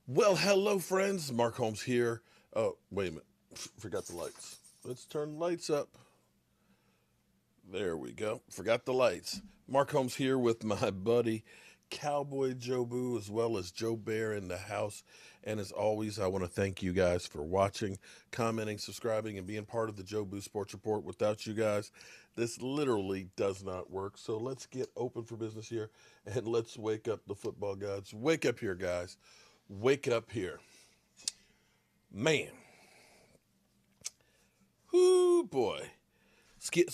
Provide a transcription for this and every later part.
Well, hello, friends. Mark Holmes here. Oh, wait a minute. Forgot the lights. Let's turn the lights up. There we go. Forgot the lights. Mark Holmes here with my buddy Cowboy Joe Boo, as well as Joe Bear in the house. And as always, I want to thank you guys for watching, commenting, subscribing, and being part of the Joe Boo Sports Report. Without you guys, this literally does not work. So let's get open for business here and let's wake up the football gods. Wake up here, guys. Wake up here. Man. Whoo, boy. Skip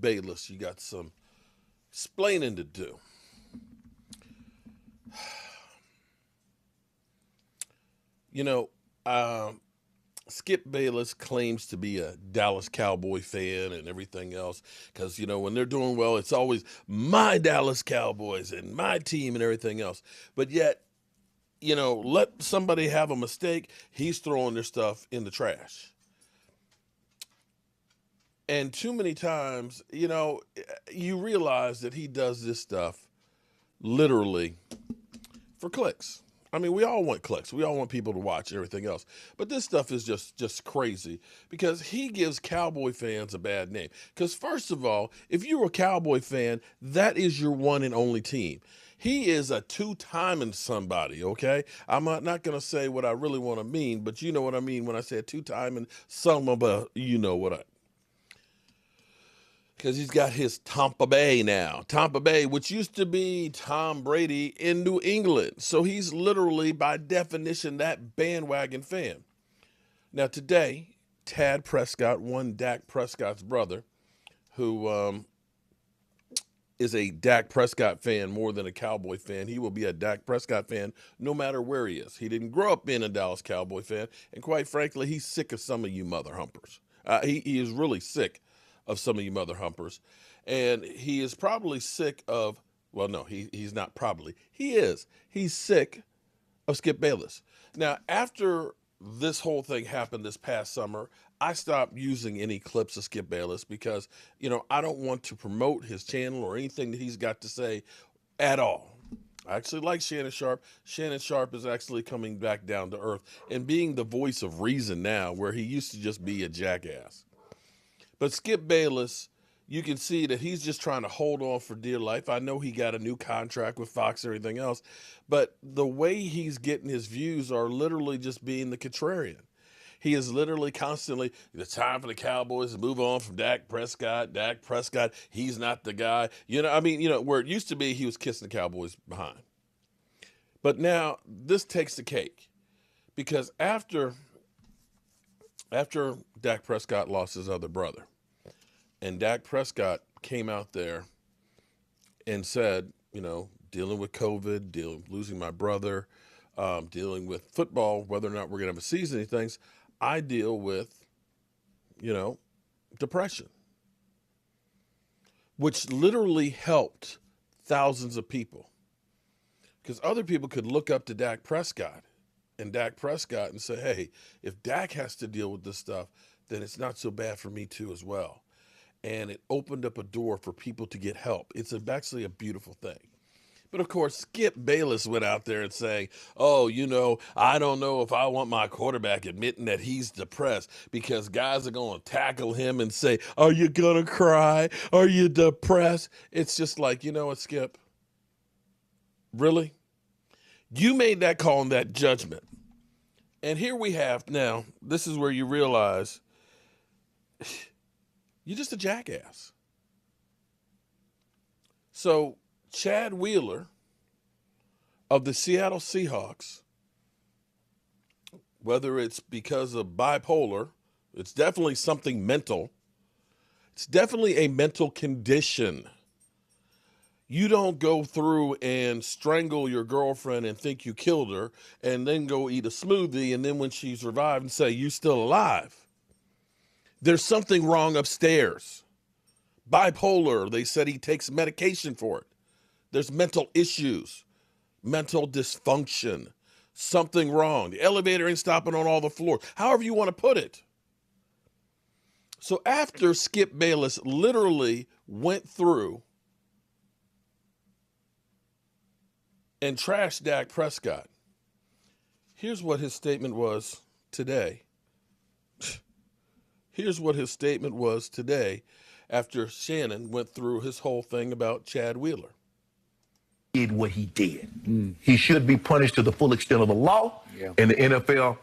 Bayless. You got some explaining to do. You know, Skip Bayless claims to be a Dallas Cowboy fan and everything else because, when they're doing well, it's always my Dallas Cowboys and my team and everything else. But yet, let somebody have a mistake, he's throwing their stuff in the trash. And too many times, you realize that he does this stuff literally for clicks. I mean, we all want clicks. We all want people to watch and everything else. But this stuff is just crazy because he gives Cowboy fans a bad name. Because first of all, if you're a Cowboy fan, that is your one and only team. He is a two-timing somebody, okay? I'm not going to say what I really want to mean, but you know what I mean when I say two-timing somebody, you know what I because he's got his Tampa Bay now. Tampa Bay, which used to be Tom Brady in New England. So he's literally, by definition, that bandwagon fan. Now, today, Tad Prescott, one Dak Prescott's brother, who is a Dak Prescott fan more than a Cowboy fan. He will be a Dak Prescott fan no matter where he is. He didn't grow up being a Dallas Cowboy fan. And quite frankly, he's sick of some of you mother humpers. He is really sick of some of you mother humpers. And he is probably sick of, well, no, he's not probably. He is. He's sick of Skip Bayless. Now, after this whole thing happened this past summer, I stopped using any clips of Skip Bayless because, I don't want to promote his channel or anything that he's got to say at all. I actually like Shannon Sharp. Shannon Sharp is actually coming back down to earth and being the voice of reason now, where he used to just be a jackass. But Skip Bayless, you can see that he's just trying to hold on for dear life. I know he got a new contract with Fox and everything else, but the way he's getting his views are literally just being the contrarian. He is literally constantly, it's time for the Cowboys to move on from Dak Prescott. Dak Prescott, he's not the guy. Where it used to be he was kissing the Cowboys behind. But now this takes the cake because after Dak Prescott lost his other brother, and Dak Prescott came out there and said, dealing with COVID, losing my brother, dealing with football, whether or not we're going to have a season, he thinks, I deal with, depression, which literally helped thousands of people. Because other people could look up to Dak Prescott and say, hey, if Dak has to deal with this stuff, then it's not so bad for me too as well. And it opened up a door for people to get help. It's actually a beautiful thing. But of course, Skip Bayless went out there and saying, oh, I don't know if I want my quarterback admitting that he's depressed because guys are going to tackle him and say, are you going to cry? Are you depressed? It's just like, you know what, Skip? Really? You made that call and that judgment. And here we have now, this is where you realize you're just a jackass. So Chad Wheeler of the Seattle Seahawks, whether it's because of bipolar, it's definitely something mental. It's definitely a mental condition. You don't go through and strangle your girlfriend and think you killed her and then go eat a smoothie and then when she's revived and say, you still alive. There's something wrong upstairs. Bipolar, they said he takes medication for it. There's mental issues, mental dysfunction, something wrong. The elevator ain't stopping on all the floors, however you want to put it. So after Skip Bayless literally went through and trash Dak Prescott. Here's what his statement was today. Here's what his statement was today after Shannon went through his whole thing about Chad Wheeler. Did what he did. He should be punished to the full extent of the law. And the NFL,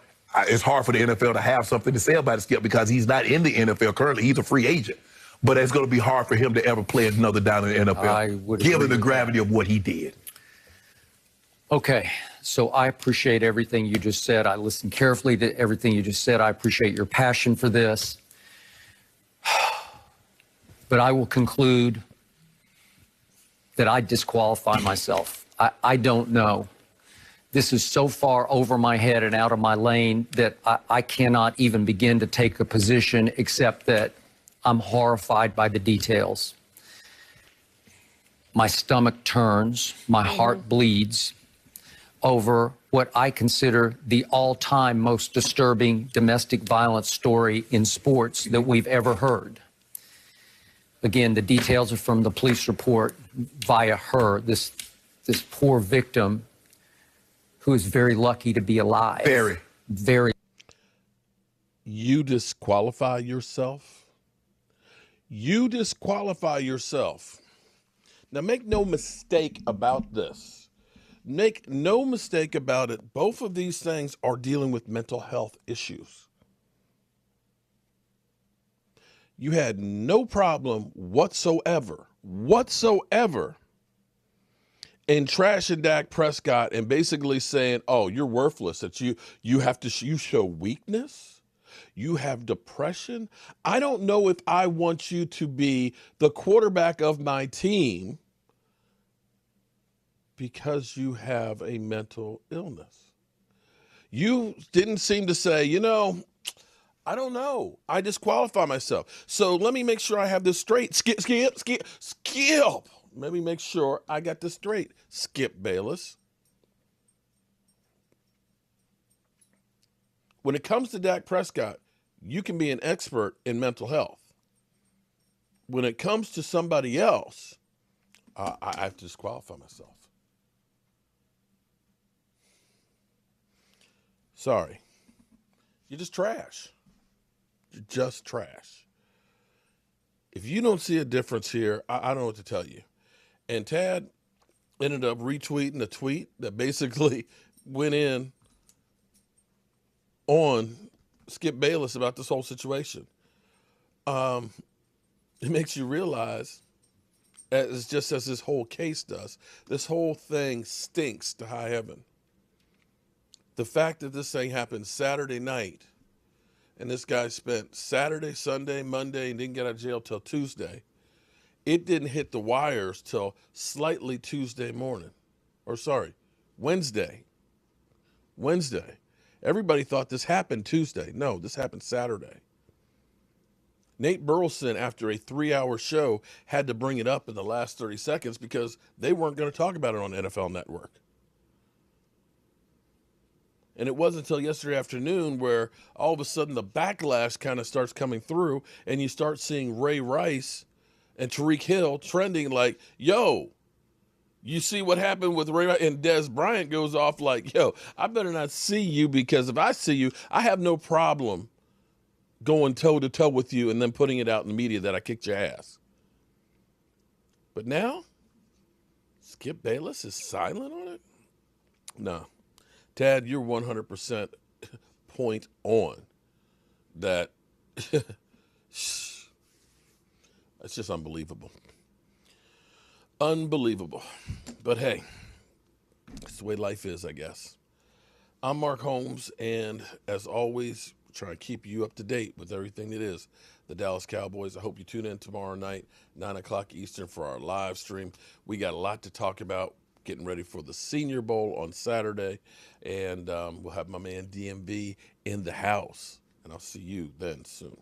it's hard for the NFL to have something to say about it, Skip, because he's not in the NFL currently. He's a free agent. But it's going to be hard for him to ever play another down in the NFL, given the gravity of what he did. Okay, so I appreciate everything you just said. I listened carefully to everything you just said. I appreciate your passion for this. But I will conclude that I disqualify myself. I don't know. This is so far over my head and out of my lane that I cannot even begin to take a position, except that I'm horrified by the details. My stomach turns, my heart bleeds over what I consider the all-time most disturbing domestic violence story in sports that we've ever heard. Again, the details are from the police report via her, this poor victim who is very lucky to be alive. Very. You disqualify yourself? You disqualify yourself. Now, make no mistake about this. Make no mistake about it. Both of these things are dealing with mental health issues. You had no problem whatsoever in trashing Dak Prescott and basically saying, oh, you're worthless, that you have to, you show weakness, you have depression. I don't know if I want you to be the quarterback of my team because you have a mental illness. You didn't seem to say, I don't know. I disqualify myself. So let me make sure I have this straight. Skip. Let me make sure I got this straight. Skip Bayless. When it comes to Dak Prescott, you can be an expert in mental health. When it comes to somebody else, I have to disqualify myself. Sorry. You're just trash. You're just trash. If you don't see a difference here, I don't know what to tell you. And Tad ended up retweeting a tweet that basically went in on Skip Bayless about this whole situation. It makes you realize, as just as this whole case does, this whole thing stinks to high heaven. The fact that this thing happened Saturday night, and this guy spent Saturday, Sunday, Monday, and didn't get out of jail till Tuesday. It didn't hit the wires till slightly Wednesday. Everybody thought this happened Tuesday. No, this happened Saturday. Nate Burleson, after a 3-hour show, had to bring it up in the last 30 seconds because they weren't going to talk about it on NFL Network. And it wasn't until yesterday afternoon where all of a sudden the backlash kind of starts coming through and you start seeing Ray Rice and Tyreek Hill trending like, yo, you see what happened with Ray Rice? And Des Bryant goes off like, yo, I better not see you because if I see you, I have no problem going toe-to-toe with you and then putting it out in the media that I kicked your ass. But now, Skip Bayless is silent on it? No. Tad, you're 100% point on that. It's just unbelievable. Unbelievable. But hey, it's the way life is, I guess. I'm Mark Holmes, and as always, trying to keep you up to date with everything that is the Dallas Cowboys. I hope you tune in tomorrow night, 9 o'clock Eastern, for our live stream. We got a lot to talk about. Getting ready for the Senior Bowl on Saturday, and we'll have my man DMV in the house, and I'll see you then soon.